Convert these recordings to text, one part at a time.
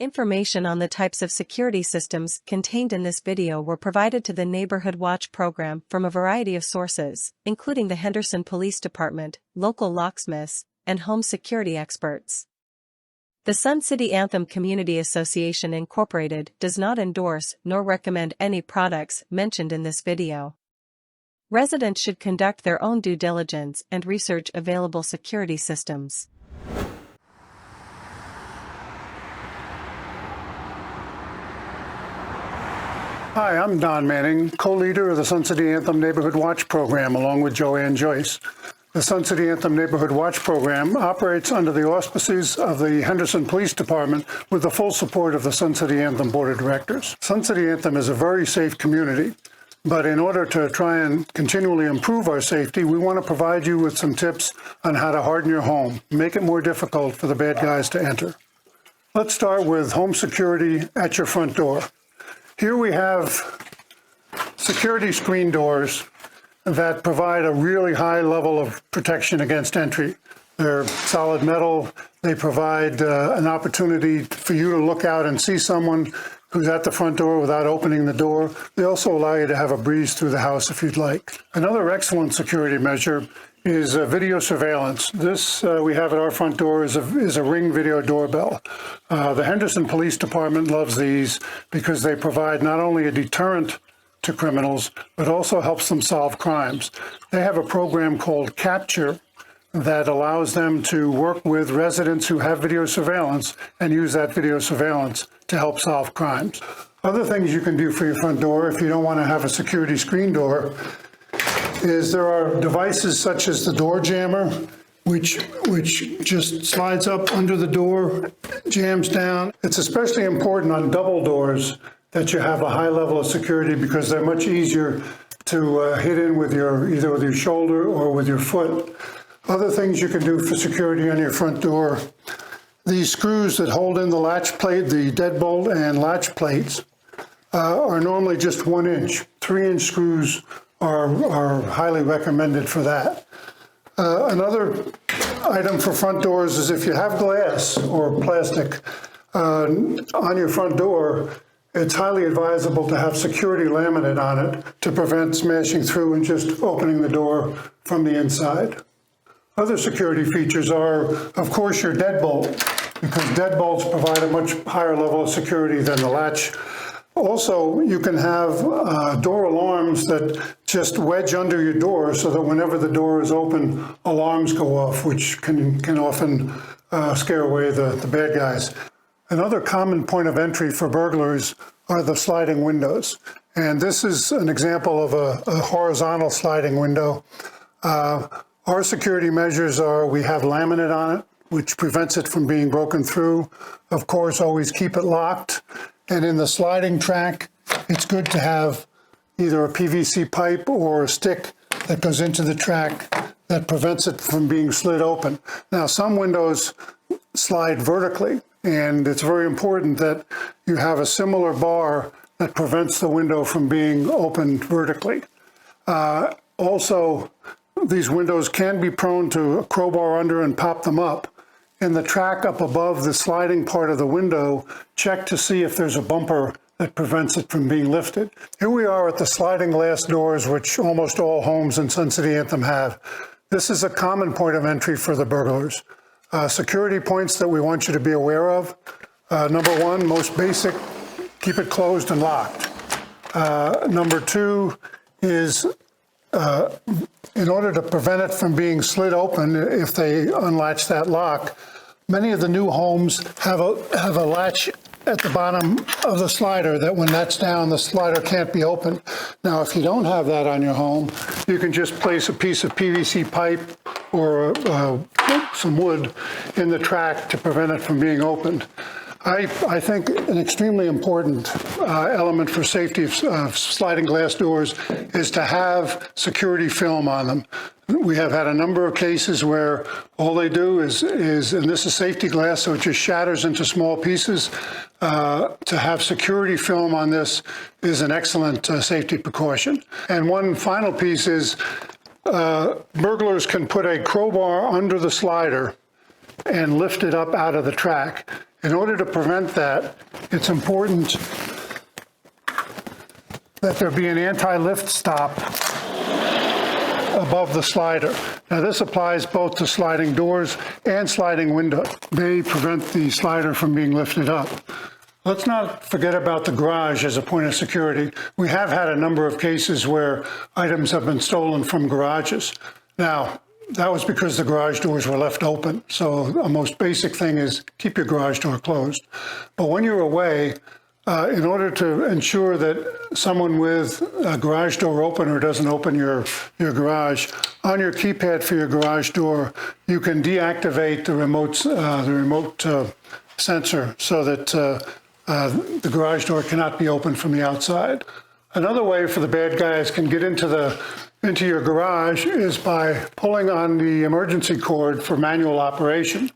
Information on the types of security systems contained in this video were provided to the Neighborhood Watch program from a variety of sources, including the Henderson Police Department, local locksmiths, and home security experts. The Sun City Anthem Community Association Incorporated does not endorse nor recommend any products mentioned in this video. Residents should conduct their own due diligence and research available security systems. Hi, I'm Don Manning, co-leader of the Sun City Anthem Neighborhood Watch program, along with Joanne Joyce. The Sun City Anthem Neighborhood Watch program operates under the auspices of the Henderson Police Department with the full support of the Sun City Anthem Board of Directors. Sun City Anthem is a very safe community, but in order to try and continually improve our safety, we want to provide you with some tips on how to harden your home, make it more difficult for the bad guys to enter. Let's start with home security at your front door. Here we have security screen doors that provide a really high level of protection against entry. They're solid metal. They provide an opportunity for you to look out and see someone who's at the front door without opening the door. They also allow you to have a breeze through the house if you'd like. Another excellent security measure is video surveillance. This we have at our front door is a Ring video doorbell. The Henderson Police Department loves these because they provide not only a deterrent to criminals, but also helps them solve crimes. They have a program called Capture that allows them to work with residents who have video surveillance and use that video surveillance to help solve crimes. Other things you can do for your front door if you don't want to have a security screen door is there are devices such as the door jammer, which just slides up under the door, jams down. It's especially important on double doors that you have a high level of security because they're much easier to hit in with either with your shoulder or with your foot. Other things you can do for security on your front door, these screws that hold in the latch plate, the deadbolt and latch plates, are normally just 1 inch. 3-inch screws are highly recommended for that. Another item for front doors is if you have glass or plastic on your front door, it's highly advisable to have security laminate on it to prevent smashing through and just opening the door from the inside. Other security features are, of course, your deadbolt, because deadbolts provide a much higher level of security than the latch. Also, you can have door alarms that just wedge under your door so that whenever the door is open, alarms go off, which can often scare away the bad guys. Another common point of entry for burglars are the sliding windows. And this is an example of a horizontal sliding window. Our security measures are we have laminate on it, which prevents it from being broken through. Of course, always keep it locked. And in the sliding track, it's good to have either a PVC pipe or a stick that goes into the track that prevents it from being slid open. Now, some windows slide vertically, and it's very important that you have a similar bar that prevents the window from being opened vertically. Also, these windows can be prone to a crowbar under and pop them up. In the track up above the sliding part of the window, check to see if there's a bumper that prevents it from being lifted. Here we are at the sliding glass doors, which almost all homes in Sun City Anthem have. This is a common point of entry for the burglars. Security points that we want you to be aware of. Number 1, most basic, keep it closed and locked. Number 2 is in order to prevent it from being slid open if they unlatch that lock, many of the new homes have a latch at the bottom of the slider that when that's down, the slider can't be opened. Now, if you don't have that on your home, you can just place a piece of PVC pipe or some wood in the track to prevent it from being opened. I think an extremely important element for safety of sliding glass doors is to have security film on them. We have had a number of cases where all they do is and this is safety glass, so it just shatters into small pieces. To have security film on this is an excellent safety precaution. And one final piece is burglars can put a crowbar under the slider and lift it up out of the track. In order to prevent that, it's important that there be an anti-lift stop above the slider. Now this applies both to sliding doors and sliding windows. They prevent the slider from being lifted up. Let's not forget about the garage as a point of security. We have had a number of cases where items have been stolen from garages. Now, that was because the garage doors were left open. So a most basic thing is keep your garage door closed. But when you're away, in order to ensure that someone with a garage door opener doesn't open your garage, on your keypad for your garage door, you can deactivate the remote sensor so that the garage door cannot be opened from the outside. Another way for the bad guys can get into your garage is by pulling on the emergency cord for manual operation.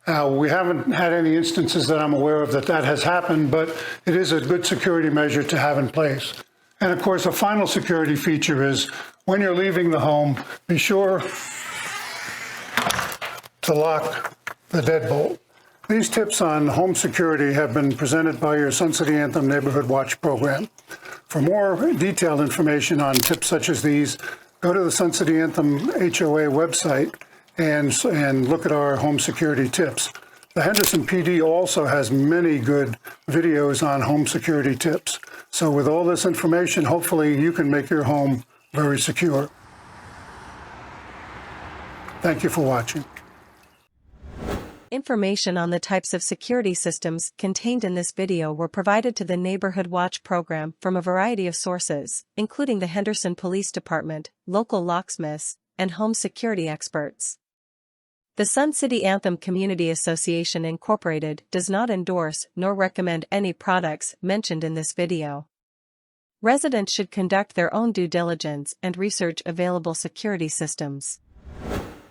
We haven't had any instances that I'm aware of that has happened, but it is a good security measure to have in place. And of course, a final security feature is when you're leaving the home, be sure to lock the deadbolt. These tips on home security have been presented by your Sun City Anthem Neighborhood Watch program. For more detailed information on tips such as these, go to the Sun City Anthem HOA website and look at our home security tips. The Henderson PD also has many good videos on home security tips. So with all this information, hopefully you can make your home very secure. Thank you for watching. Information on the types of security systems contained in this video were provided to the Neighborhood Watch program from a variety of sources, including the Henderson Police Department, local locksmiths, and home security experts. The Sun City Anthem Community Association Incorporated does not endorse nor recommend any products mentioned in this video. Residents should conduct their own due diligence and research available security systems.